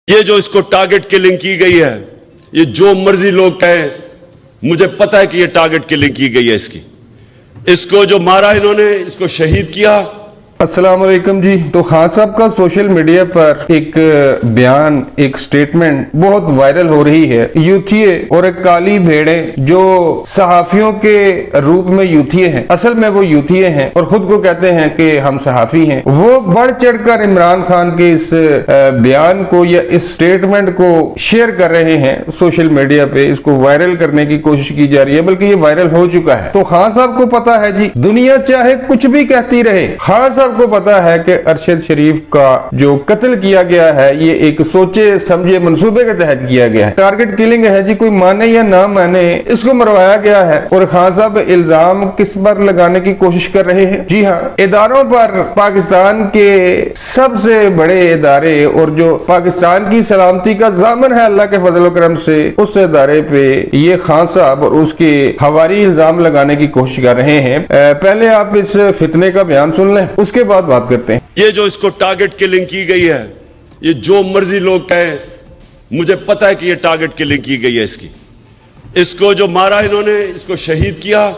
ये जो इसको टारगेट किलिंग की गई है, ये जो मर्जी लोग कहें, मुझे पता है कि ये टारगेट किलिंग की गई है। इसको जो मारा इन्होंने, इसको शहीद किया। अस्सलाम वालेकुम जी। तो खान साहब का सोशल मीडिया पर एक बयान, एक स्टेटमेंट बहुत वायरल हो रही है। यूथिये और एक काली भेड़े जो सहाफियों के रूप में यूथिये हैं, असल में वो यूथिये हैं और खुद को कहते हैं कि हम सहाफी हैं, वो बढ़ चढ़कर इमरान खान के इस बयान को या इस स्टेटमेंट को शेयर कर रहे हैं सोशल मीडिया पे। इसको वायरल करने की कोशिश की जा रही है, बल्कि ये वायरल हो चुका है। तो खान साहब को पता है जी, दुनिया चाहे कुछ भी कहती रहे, खान साहब को पता है कि अरशद शरीफ का जो कत्ल किया गया है ये एक सोचे समझे मंसूबे के तहत किया गया है। टारगेट किलिंग है जी, कोई माने या ना माने, इसको मरवाया गया है। और खान साहब इल्जाम किस पर लगाने की कोशिश कर रहे हैं? जी हाँ, इदारों पर, पाकिस्तान के सबसे बड़े इदारे और जो पाकिस्तान की सलामती का ज़ामन है अल्लाह के फजल करम से, उस इदारे पे ये खान साहब और उसके हवारी इल्जाम लगाने की कोशिश कर रहे हैं। पहले आप इस फितने का बयान सुन लें, उसके बाद बात करते हैं। ये जो इसको टारगेट किलिंग की गई है, ये जो मर्जी लोग कहें, मुझे पता है कि ये टारगेट किलिंग की गई है। इसको जो मारा इन्होंने, इसको शहीद किया।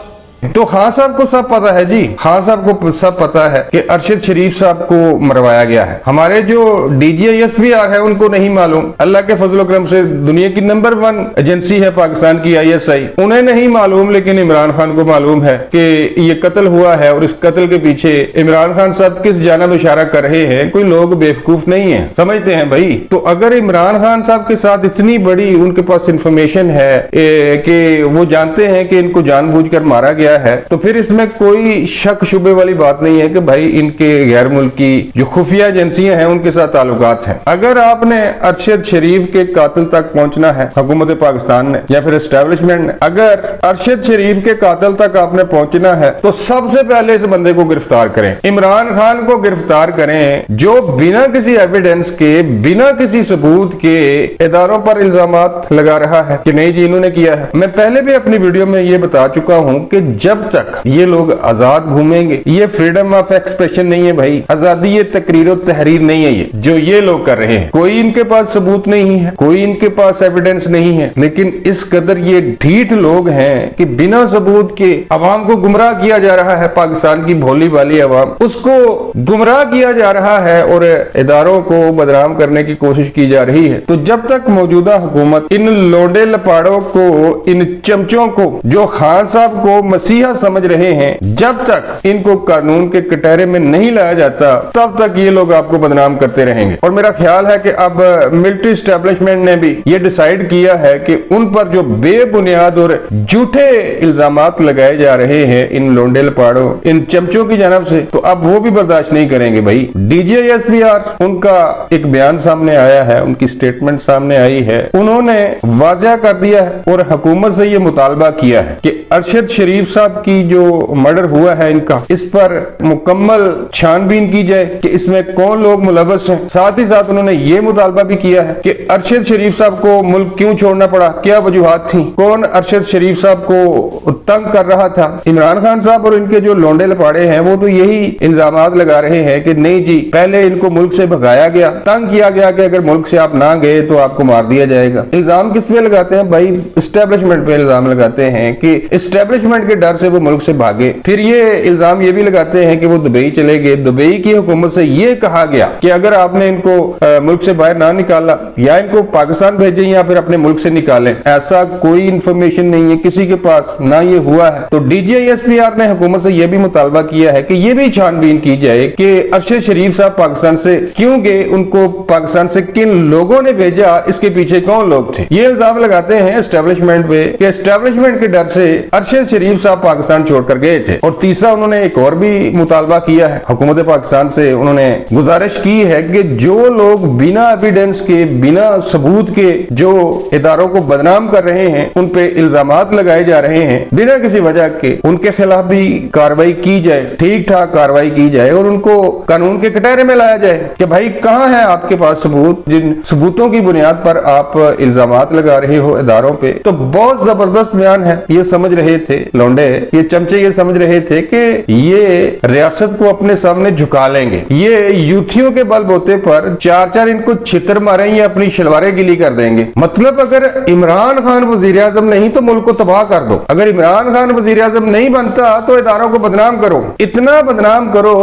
तो खान साहब को सब पता है जी, खान साहब को सब पता है कि अरशद शरीफ साहब को मरवाया गया है। हमारे जो DGISPR है उनको नहीं मालूम। अल्लाह के फजल करम से दुनिया की नंबर 1 एजेंसी है पाकिस्तान की ISI, उन्हें नहीं मालूम, लेकिन इमरान खान को मालूम है कि ये कत्ल हुआ है और इस कत्ल के पीछे इमरान खान साहब किस जानब इशारा कर रहे हैं। कोई लोग बेवकूफ नहीं है, समझते हैं भाई। तो अगर इमरान खान साहब के साथ इतनी बड़ी उनके पास इंफॉर्मेशन है कि वो जानते हैं कि इनको जानबूझकर मारा गया है, तो फिर इसमें कोई शक शुबे वाली बात नहीं है कि भाई इनके गैर मुल्की जो खुफिया एजेंसियां हैं उनके साथ ताल्लुकात हैं। अगर आपने अरशद शरीफ के कातिल तक पहुंचना है, हुकूमत पाकिस्तान ने या फिर एस्टेब्लिशमेंट ने, अगर अरशद शरीफ के कातिल तक आपने पहुंचना है तो सबसे पहले इस बंदे को गिरफ्तार करें, इमरान खान को गिरफ्तार करें, जो बिना किसी एविडेंस के, बिना किसी सबूत के इदारों पर इल्जामात लगा रहा है कि नहीं जी इन्होंने किया है। मैं पहले भी अपनी वीडियो में ये बता चुका हूं कि जब तक ये लोग आजाद घूमेंगे, ये फ्रीडम ऑफ एक्सप्रेशन नहीं है भाई, आजादी ये तकरीर और तहरीर नहीं है। ये जो ये लोग कर रहे हैं, कोई इनके पास सबूत नहीं है, कोई इनके पास एविडेंस नहीं है, लेकिन इस कदर ये ढीठ लोग हैं कि बिना सबूत के अवाम को गुमराह किया जा रहा है। पाकिस्तान की भोली भाली अवाम, उसको गुमराह किया जा रहा है और इदारों को बदनाम करने की कोशिश की जा रही है। तो जब तक मौजूदा हुकूमत इन लोडे लपाड़ों को, इन चमचों को जो खान साहब को मसीहा समझ रहे हैं, जब तक इनको कानून के कटहरे में नहीं लाया जाता, तब तक ये लोग आपको बदनाम करते रहेंगे। और मेरा ख्याल है कि अब मिलिट्री एस्टेब्लिशमेंट ने भी ये डिसाइड किया है कि उन पर जो बेबुनियाद और झूठे इल्जामात लगाए जा रहे हैं इन लोंडे लपाड़ों, इन चमचों की जानब से, तो अब वो भी बर्दाश्त नहीं करेंगे भाई। DGISPR उनका एक बयान सामने आया है, उनकी स्टेटमेंट सामने आई है, उन्होंने वाज़ेह कर दिया है और हुकूमत से ये मुतालबा किया है कि अरशद शरीफ साहब की जो मर्डर हुआ है इनका, इस पर मुकम्मल छानबीन की जाए कि इसमें कौन लोग मुलव्वस हैं। साथ ही साथ उन्होंने ये मुतालबा भी किया है कि अरशद शरीफ साहब को मुल्क क्यों छोड़ना पड़ा, क्या वजूहात थी, कौन अरशद शरीफ साहब को तंग कर रहा था। इमरान खान साहब और इनके जो लोंडे लपाड़े हैं वो तो यही इल्जामात लगा रहे हैं कि नहीं जी पहले इनको मुल्क से भगाया गया, तंग किया गया कि अगर मुल्क से आप ना गए तो आपको मार दिया जाएगा। इल्जाम किस पे लगाते हैं भाई? एस्टेब्लिशमेंट पे इल्जाम लगाते हैं कि एस्टेब्लिशमेंट के डर से वो मुल्क से भागे। फिर ये इल्जाम ये भी लगाते हैं कि वो दुबई चले गए, दुबई की हुकूमत से ये कहा गया कि अगर आपने इनको मुल्क से बाहर ना निकाला, या इनको पाकिस्तान भेजें या फिर अपने मुल्क से निकालें। ऐसा कोई इंफॉर्मेशन नहीं है किसी के पास, ना ये हुआ है। तो DGISPR ने हुकूमत से ये भी मुतालबा किया है कि ये भी छानबीन की जाए कि अरशद शरीफ साहब पाकिस्तान से क्यों गए, उनको पाकिस्तान से किन लोगों ने भेजा, इसके पीछे कौन लोग थे। ये इल्जाम लगाते हैं एस्टेब्लिशमेंट पे कि एस्टेब्लिशमेंट के डर से अरशद शरीफ साहब पाकिस्तान छोड़कर गए थे। और तीसरा उन्होंने एक और भी मुतालबा किया है हुकूमत पाकिस्तान से, उन्होंने गुजारिश की है कि जो लोग बिना एविडेंस के, बिना सबूत के जो इदारों को बदनाम कर रहे हैं, उन पे इल्जामात लगाए जा रहे हैं बिना किसी वजह के, उनके खिलाफ भी कार्रवाई की जाए, ठीक ठाक कार्रवाई की जाए और उनको कानून के कटहरे में लाया जाए कि भाई कहां है आपके पास सबूत, जिन सबूतों की बुनियाद पर आप इल्जामात लगा रहे हो इदारों पे। तो बहुत जबरदस्त बयान है, ये समझ रहे थे लौंडे वाले, ये चमचे ये समझ रहे थे कि ये रियासत को अपने सामने झुका लेंगे, ये यूथियों के बलबूते पर चार चार इनको छितर मारे या अपनी शलवारें गिली कर देंगे। मतलब अगर इमरान खान वजीर आजम नहीं तो मुल्क को तबाह कर दो, अगर इमरान खान वजीर आजम नहीं बनता तो इदारों को बदनाम करो, इतना बदनाम करो,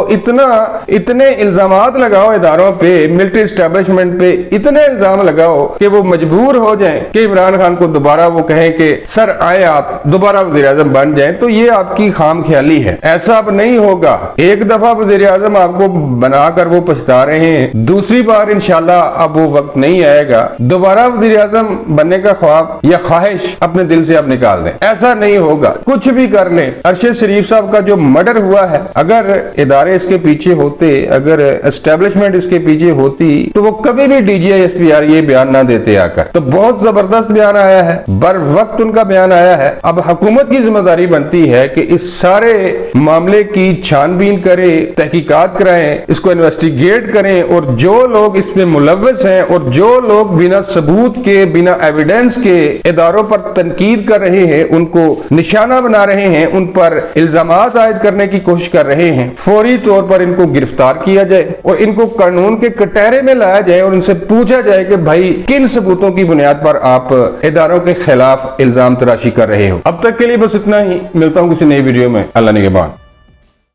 इतने इल्जामात लगाओ इदारों पे, मिलिट्री एस्टेब्लिशमेंट पे इतने इल्जाम लगाओ कि वो मजबूर हो जाएं कि इमरान खान को दोबारा वो कहें कि सर आए आप दोबारा वजीर आजम बन जाएं, तो ये आपकी खाम ख्याली है। ऐसा अब नहीं होगा। एक दफा वजीर आजम आपको बनाकर वो पछता रहे हैं, दूसरी बार इंशाल्लाह अब वो वक्त नहीं आएगा। दोबारा वजीर आजम बनने का ख्वाब या ख्वाहिश अपने दिल से आप निकाल दें, ऐसा नहीं होगा। कुछ भी कर ले, अरशद शरीफ साहब का जो मर्डर हुआ है, अगर इदारे इसके पीछे होते, अगर एस्टेब्लिशमेंट इसके पीछे होती तो वो कभी भी DGI-SPR ये बयान ना देते आकर। तो बहुत जबरदस्त बयान आया है, बर वक्त उनका बयान आया है। अब हुकूमत की जिम्मेदारी बनती है कि इस सारे मामले की छानबीन करे, तहकीकात कराएं, इसको इन्वेस्टिगेट करें और जो लोग इसमें मुलव्वस हैं और जो लोग बिना सबूत के, बिना एविडेंस के इदारों पर तनकीद कर रहे हैं, उनको निशाना बना रहे हैं, उन पर इल्जामात आयद करने की कोशिश कर रहे हैं, फौरी तौर पर इनको गिरफ्तार किया जाए और इनको कानून के कटहरे में लाया जाए और उनसे पूछा जाए कि भाई किन सबूतों की बुनियाद पर आप इदारों के खिलाफ इल्जाम तराशी कर रहे हो। अब तक के लिए बस इतना ही, मिलता हूं किसी नई वीडियो में। अल्लाह निगहबान।